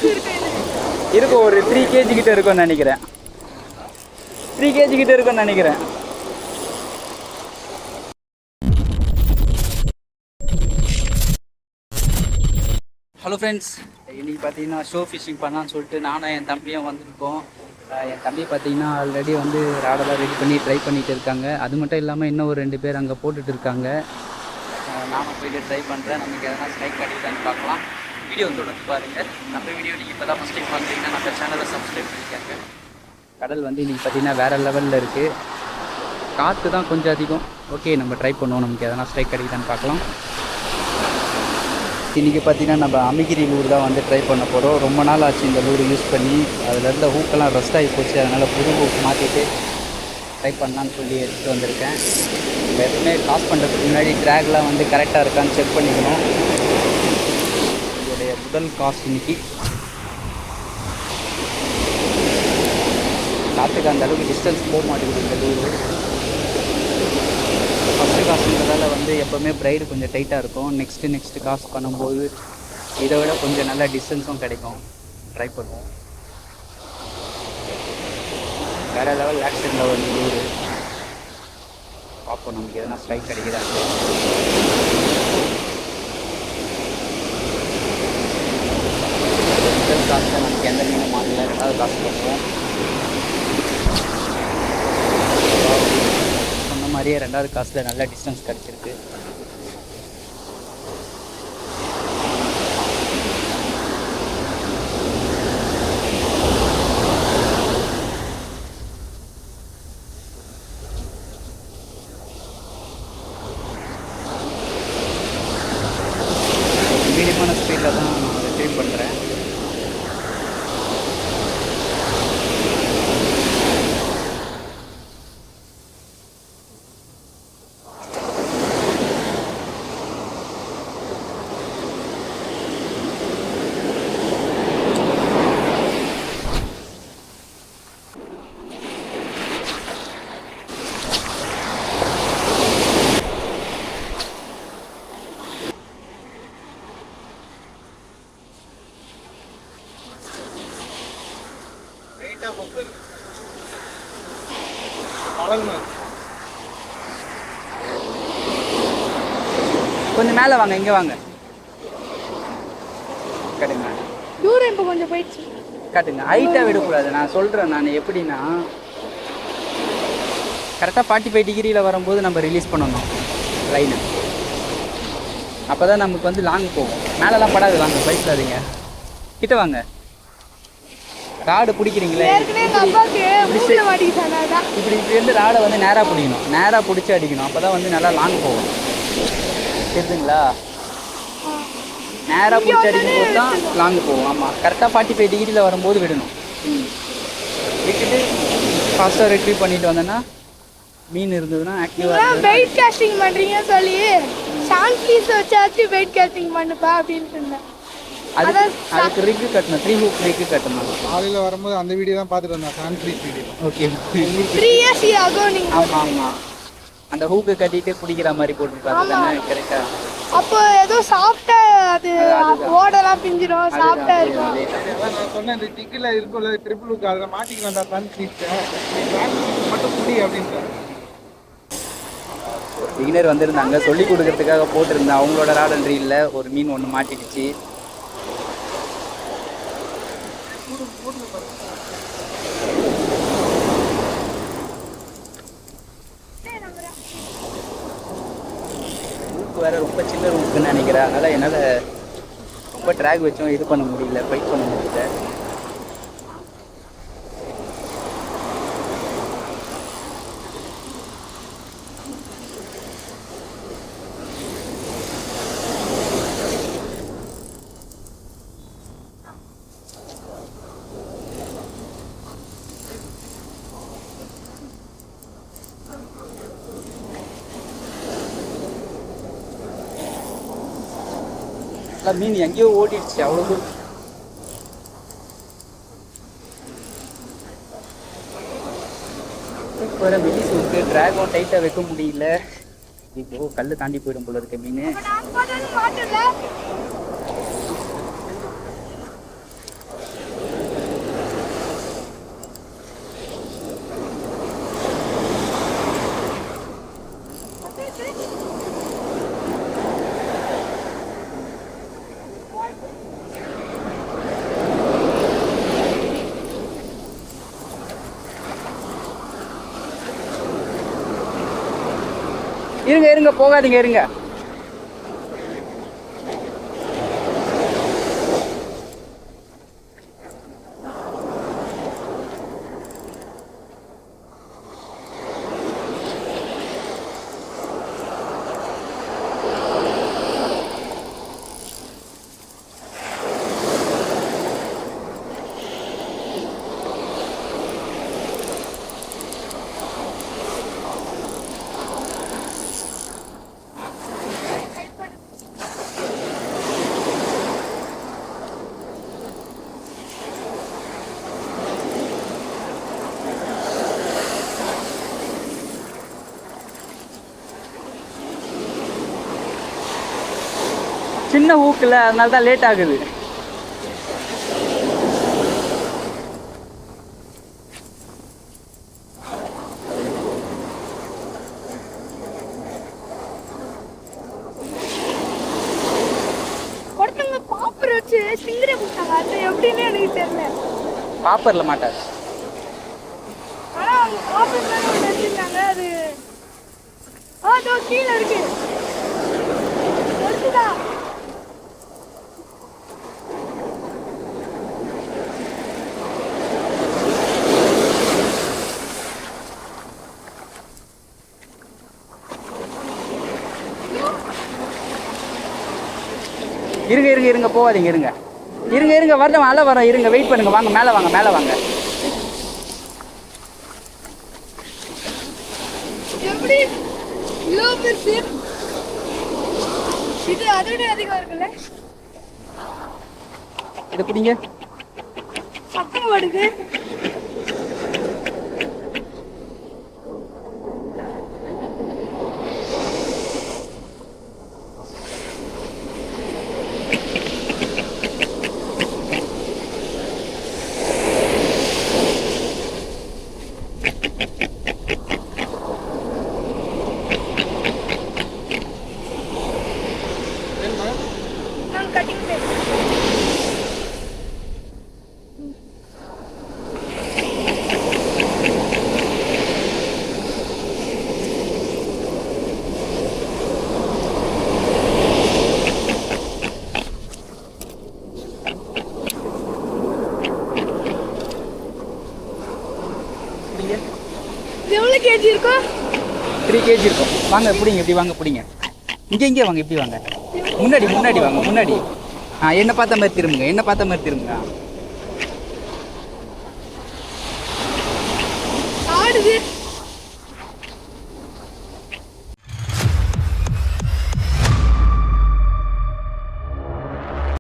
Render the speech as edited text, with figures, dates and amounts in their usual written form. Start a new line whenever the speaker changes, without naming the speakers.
இருக்கும் ஒரு 3 kg கிட்ட இருக்கும்னு நினைக்கிறேன். 3 kg கிட்ட இருக்கும்னு நினைக்கிறேன். ஹலோ ஃப்ரெண்ட்ஸ், இன்றைக்கி பார்த்தீங்கன்னா ஷோ ஃபிஷிங் பண்ணலான்னு சொல்லிட்டு நானும் என் தம்பியும் வந்திருக்கோம். என் தம்பி பார்த்தீங்கன்னா ஆல்ரெடி வந்து ராடெல்லாம் ரெடி பண்ணி ட்ரை பண்ணிகிட்டு இருக்காங்க. அது மட்டும் இல்லாமல் இன்னும் ஒரு 2 பேர் அங்கே போட்டுட்டு இருக்காங்க. நானும் போய்ட்டு ட்ரை பண்ணுறேன். நமக்கு எதனா ஸ்ட்ரைக் கிடைக்குதான்னு பார்க்கலாம். வீடியோ தொடர்ந்து பாருங்கள். நம்ம வீடியோ நீங்கள் இப்போ தான் ஃபஸ்ட் டைம் பண்ணுறீங்கன்னா நம்ம சேனலை சப்ஸ்கிரைப் பண்ணிக்காங்க. கடல் வந்து இன்றைக்கி பார்த்தீங்கன்னா வேறு லெவலில் இருக்குது. காற்று தான் கொஞ்சம் அதிகம். ஓகே, நம்ம ட்ரை பண்ணுவோம். நமக்கு எதனா ஸ்ட்ரைக் கிடைக்குதான்னு பார்க்கலாம். இன்றைக்கி பார்த்தீங்கன்னா நம்ம அமிகிரி லூர் தான் வந்து ட்ரை பண்ண போகிறோம். ரொம்ப நாள் ஆச்சு இந்த லூர் யூஸ் பண்ணி. அதில் இருந்த ஹூக்கெல்லாம் ரஸ்ட் ஆகி போச்சு. அதனால் புது ஹூக் மாற்றிட்டு ட்ரை பண்ணலான்னு சொல்லி எடுத்துகிட்டு வந்திருக்கேன். எப்பவுமே காஸ் பண்ணுறதுக்கு முன்னாடி ட்ராக்லாம் வந்து கரெக்டாக இருக்கான்னு செக் பண்ணிக்கணும். இதோடைய முதல் காஸ்ட் இன்னைக்கு காற்றுக்கு அந்த அளவுக்கு டிஸ்டன்ஸ் போக மாட்டேங்குது இந்த லூர். ஃபஸ்ட்டு காசுன்றதால வந்து எப்போவுமே ப்ரைடு கொஞ்சம் டைட்டாக இருக்கும். நெக்ஸ்ட்டு காசு பண்ணும்போது இதை விட கொஞ்சம் நல்ல டிஸ்டன்ஸும் கிடைக்கும். ட்ரை பண்ணுவோம். வேறு லெவல் ஆக்ஷனில் வந்து லூர் பார்ப்போம். நமக்கு எதனா ஸ்ட்ரைக் கிடைக்குதா. முதல் காசில் நமக்கு எந்த மீனும் மாறல. 2வது காசு பண்ணுவோம். சொன்ன மாதிரியே 2வது காசில் நல்ல டிஸ்டன்ஸ் கிடச்சிருக்கு. மீடியமான ஸ்பீடில் தான் நான் அதை ட்ரீம் பண்ணுறேன். கொஞ்சம் மேலே வாங்க, இங்கே வாங்க. கட்டுங்க
தூரம் இப்போ கொஞ்சம் போயிடுச்சு.
கட்டுங்க. ஹைட்டாக விடக்கூடாது. நான் சொல்கிறேன். நான் எப்படின்னா கரெக்டாக 45 டிகிரியில் வரும்போது நம்ம ரிலீஸ் பண்ணணும் லைனை. அப்போ தான் நமக்கு வந்து லாங் போகும். மேலெலாம் படாது. வாங்க, பயப்படாதீங்க. கிட்ட வாங்க. ராடு பிடிக்கிறீங்களே, இப்படி இருந்து ராடை வந்து நேராக பிடிக்கணும். நேராக பிடிச்சி அடிக்கணும். அப்போ தான் வந்து நல்லா லாங் போகும். தெரியுதுங்களா? நேராக பிடிச்சி அடிக்கும்போது தான் லாங் போகும். ஆமாம், கரெக்டாக 45 டிகிரியில் வரும்போது விடணும். விட்டுட்டு ஃபாஸ்ட்டாக ரெட்ரீவ் பண்ணிட்டு வந்தேன்னா மீன் இருந்ததுன்னா ஆக்டிவாக
வெயிட் காஸ்டிங் பண்ணுறீங்கன்னு சொல்லி ஷான்கீஸ் வச்சாச்சு வெயிட் காஸ்டிங் பண்ணுப்பா அப்படின்னு சொன்னேன்.
அதுக்கு ரிக்கு கட்டணும். 3 ஹூக் ரிக்கு கட்டணும்.
காலையில் வரும்போது அந்த வீடியோ தான் பார்த்துட்டு வந்தேன். சான்ஃப்ரீஸ் வீடியோ.
ஓகே,
3 years ஆகும். நீங்கள்
ஆமாம் ஆமாம், அந்த ஹூக்கு கட்டிட்டு பிடிக்கிற மாதிரி போட்டுருக்காங்க. கரெக்டாக.
அப்போ ஏதோ சாப்பிட்டா அது ஓடலாம் பிஞ்சிடும். சாப்பிட்டா இருக்கும்.
நான் சொன்னேன் இந்த டிக்கில் இருக்கும்ல ட்ரிபிள் ஹூக், அதில் மாட்டிக்கலாம். சான்ஃப்ரீஸை மட்டும் புடி அப்படின்ட்டு
பிகினர் வந்திருந்தாங்க, சொல்லி கொடுக்கறதுக்காக போட்டிருந்தேன். அவங்களோட ராடன்றி இல்லை, ஒரு மீன் ஒன்று மாட்டிடுச்சு. ஊக்கு வேற ரொம்ப சின்ன ஊக்குன்னு நினைக்கிறேன். அதனால் என்னால் ரொம்ப ட்ராக் வச்சும் இது பண்ண முடியல, ஃபைட் பண்ண முடியல. மீன் எங்கேயோ ஓடிடுச்சு. அவ்வளோ தூரம் வேற மெலிஸ் இருக்கு. டிராகும் டைட்டாக வைக்க முடியல. இப்போ கல் தாண்டி போயிடும் போல இருக்க மீன். இருங்க இருங்க போகாதீங்க இருங்க. சின்ன ஊக்குல அதனால தான் லேட் ஆகுது.
ஒருத்தவங்க பாப்பர் வச்சு சிங்கரை போட்டாங்க. அது எப்படின்னு எனக்கு தெரியல.
பாப்பர்ல மாட்டாது.
ஆனா அவங்க பாப்பர் தான் ஒன்று வச்சிருக்காங்க. அது அதோ கீழே இருக்கு. ஒருத்துதா
இருங்க இருங்க இருங்க போகாதீங்க இருங்க. இருங்க இருங்க வரல அலை வரோம். இருங்க வெயிட் பண்ணுங்க. வாங்க மேலே வாங்க மேலே வாங்க.
எப்படி இவ்வளோ பெருசு? இது அதோட அதிகம் இருக்குல்ல?
இதை பிடிங்க.
சத்தம் வருது. நான் கட்டிங் எவ்வளோ கேஜி இருக்கும்?
3 kg இருக்கும். வாங்க பிடிங்க. இப்படி வாங்க பிடிங்க. இங்கே வாங்க. இப்படி வாங்க. முன்னாடி வாங்க முன்னாடி. என்ன பார்த்த மாதிரி திரும்புங்க.